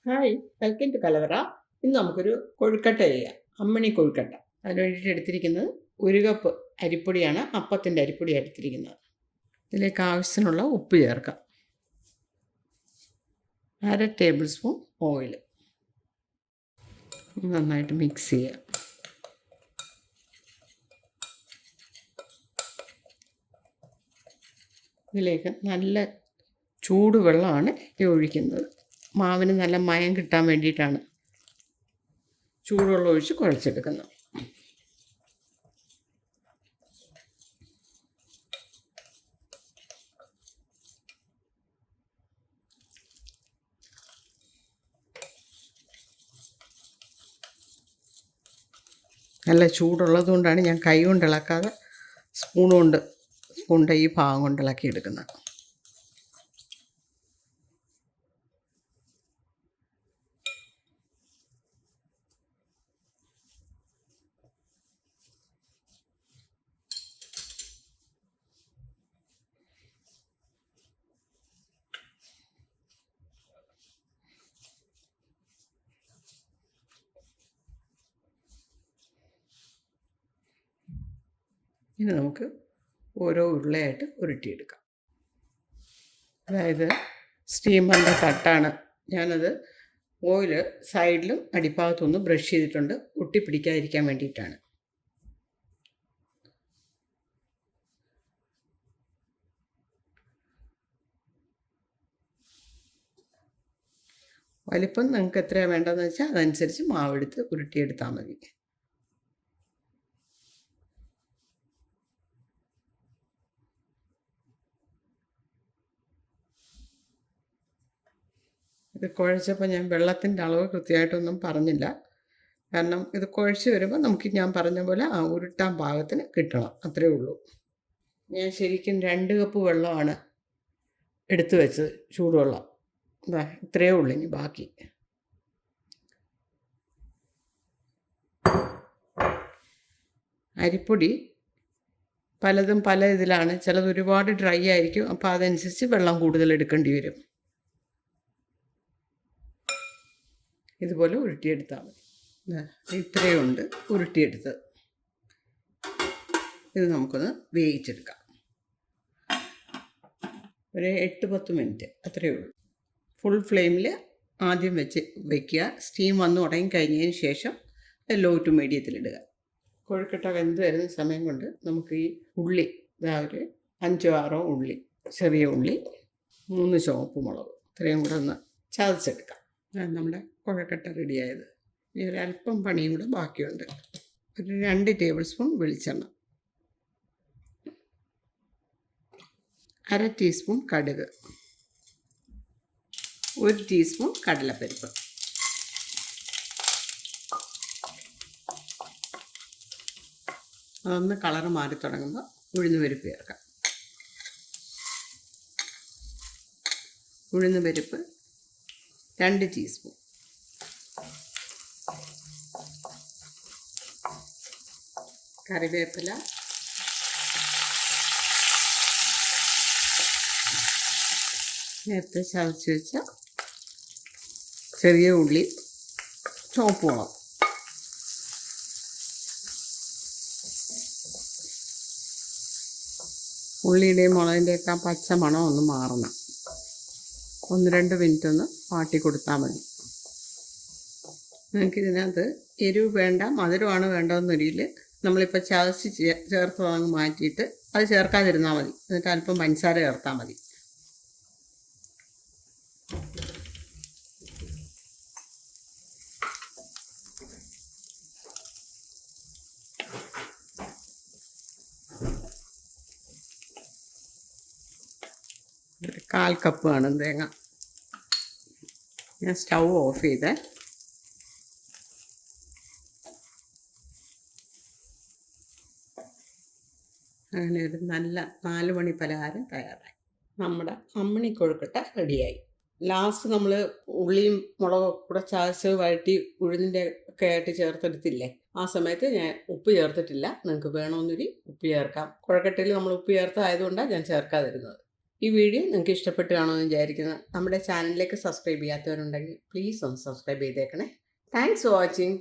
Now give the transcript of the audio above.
Hi, welcome to കലവറ. ഇന്ന് നമുക്കൊരു കൊഴുക്കട്ട ചെയ്യാം. അമ്മിണി കൊഴുക്കട്ട. അതിന് വേണ്ടിയിട്ട് എടുത്തിരിക്കുന്നത് 1 കപ്പ് അരിപ്പൊടിയാണ്. അപ്പത്തിൻ്റെ അരിപ്പൊടി എടുത്തിരിക്കുന്നത്. ഇതിലേക്ക് ആവശ്യത്തിനുള്ള ഉപ്പ് ചേർക്കാം. 1/2 ടേബിൾ സ്പൂൺ ഓയിൽ. നന്നായിട്ട് മിക്സ് ചെയ്യാം. ഇതിലേക്ക് നല്ല ചൂടുവെള്ളമാണ് ഒഴിക്കുന്നത്. മാവിന് നല്ല മയം കിട്ടാൻ വേണ്ടിയിട്ടാണ് ചൂടുവെള്ളം ഒഴിച്ച് കുഴച്ചെടുക്കുന്നത്. നല്ല ചൂടുള്ളത് കൊണ്ടാണ് ഞാൻ കൈ കൊണ്ട് ഇളക്കാതെ സ്പൂണിൻ്റെ ഈ ഭാഗം കൊണ്ട് ഇളക്കി എടുക്കുന്നത്. ഇനി നമുക്ക് ഓരോ ഉരുളയായിട്ട് ഉരുട്ടിയെടുക്കാം. അതായത് സ്റ്റീമറിൻ്റെ തട്ടാണ്. ഞാനത് ഓയിൽ സൈഡിലും അടിഭാഗത്തൊന്ന് ബ്രഷ് ചെയ്തിട്ടുണ്ട്, ഒട്ടിപ്പിടിക്കാതിരിക്കാൻ വേണ്ടിയിട്ടാണ്. വലിപ്പം നിങ്ങൾക്ക് എത്രയാണ് വേണ്ടതെന്ന് വെച്ചാൽ അതനുസരിച്ച് മാവെടുത്ത് ഉരുട്ടിയെടുത്താൽ മതി. ഇത് കുഴച്ചപ്പോൾ ഞാൻ വെള്ളത്തിൻ്റെ അളവ് കൃത്യമായിട്ടൊന്നും പറഞ്ഞില്ല. കാരണം ഇത് കുഴച്ച് വരുമ്പോൾ നമുക്ക് ഞാൻ പറഞ്ഞ പോലെ ആ ഉരുട്ടാൻ പാകത്തിന് കിട്ടണം, അത്രയേ ഉള്ളൂ. ഞാൻ ശരിക്കും 2 കപ്പ് വെള്ളമാണ് എടുത്തു വെച്ചത്, ചൂടുവെള്ളം. ഇത്രയേ ഉള്ളൂ. ഇനി ബാക്കി അരിപ്പൊടി പലതും പല ഇതിലാണ്. ചിലത് ഒരുപാട് ഡ്രൈ ആയിരിക്കും, അപ്പോൾ അതനുസരിച്ച് വെള്ളം കൂടുതൽ എടുക്കേണ്ടി വരും. ഇതുപോലെ ഉരുട്ടിയെടുത്താൽ മതി. ഇത്രയേ ഉണ്ട് ഉരുട്ടിയെടുത്ത്. ഇത് നമുക്കൊന്ന് വേവിച്ചെടുക്കാം. ഒരു 8-10 മിനിറ്റ് അത്രയേ ഉള്ളൂ. ഫുൾ ഫ്ലെയിമിൽ ആദ്യം വയ്ക്കുക. സ്റ്റീം വന്ന് തുടങ്ങി കഴിഞ്ഞതിന് ശേഷം ലോ ടു മീഡിയത്തിലിടുക. കൊഴുക്കട്ട വെന്ത് വരുന്ന സമയം കൊണ്ട് നമുക്ക് ഈ ഉള്ളി, ഒരു 5-6 ഉള്ളി, ചെറിയ ഉള്ളി, 3 ചുവപ്പ് മുളക്, ഇത്രയും കൂടെ ഒന്ന് ചതച്ചെടുക്കാം. നമ്മുടെ കൊഴുക്കട്ട റെഡിയായത്. ഇനി ഒരല്പം പണിയും കൂടെ ബാക്കിയുണ്ട്. ഒരു 2 ടേബിൾ സ്പൂൺ വെളിച്ചെണ്ണ, 1/2 ടീസ്പൂൺ കടുക്, 1 ടീസ്പൂൺ കടലപ്പരിപ്പ്, അതൊന്ന് കളറ് മാറി തുടങ്ങുമ്പോൾ ഉഴുന്നുപരിപ്പ് ചേർക്കാം. ഉഴുന്നുപരിപ്പ് 2 ടീസ്പൂൺ, കറിവേപ്പില, നേരത്തെ ചതച്ച് വെച്ച ചെറിയ ഉള്ളി, ചുവപ്പ് മുളക്, ഉള്ളിയുടെയും മുളകിൻ്റെയൊക്കെ പച്ച മണം ഒന്ന് മാറണം. 1-2 മിനിറ്റ് ഒന്ന് വാട്ടി കൊടുത്താൽ മതി. നിങ്ങൾക്കിതിനകത്ത് എരിവ് വേണ്ട, മധുരമാണ് വേണ്ടതെന്നൊരിക്കൽ നമ്മളിപ്പോൾ ചതച്ച് ചേർത്ത് അങ്ങ് മാറ്റിയിട്ട് അത് ചേർക്കാതിരുന്നാൽ മതി. എന്നിട്ട് അല്പം പഞ്ചസാര ചേർത്താൽ മതി. ഒരു 1/4 കപ്പ് കാണും തേങ്ങ. ഞാൻ സ്റ്റൗ ഓഫ് ചെയ്തേ. അങ്ങനെ ഒരു നല്ല 4 മണി പലഹാരം തയ്യാറായി. നമ്മുടെ അമ്മിണി കൊഴുക്കട്ട റെഡിയായി. ലാസ്റ്റ് നമ്മൾ ഉള്ളിയും മുളകും കൂടെ ചതച്ച് വഴറ്റി ഉഴുന്നിൻ്റെ ഒക്കെ ആയിട്ട് ചേർത്തെടുത്തില്ലേ, ആ സമയത്ത് ഞാൻ ഉപ്പ് ചേർത്തിട്ടില്ല. നിങ്ങൾക്ക് വേണമെന്നൊരു ഉപ്പ് ചേർക്കാം. കൊഴുക്കട്ടയിൽ നമ്മൾ ഉപ്പ് ചേർത്തതായതുകൊണ്ടാണ് ഞാൻ ചേർക്കാതിരുന്നത്. ഈ വീഡിയോ നിങ്ങൾക്ക് ഇഷ്ടപ്പെട്ട് കാണുമെന്ന് വിചാരിക്കുന്നു. നമ്മുടെ ചാനലിലേക്ക് സബ്സ്ക്രൈബ് ചെയ്യാത്തവരുണ്ടെങ്കിൽ പ്ലീസ് ഒന്ന് സബ്സ്ക്രൈബ് ചെയ്തേക്കണേ. Thanks for watching.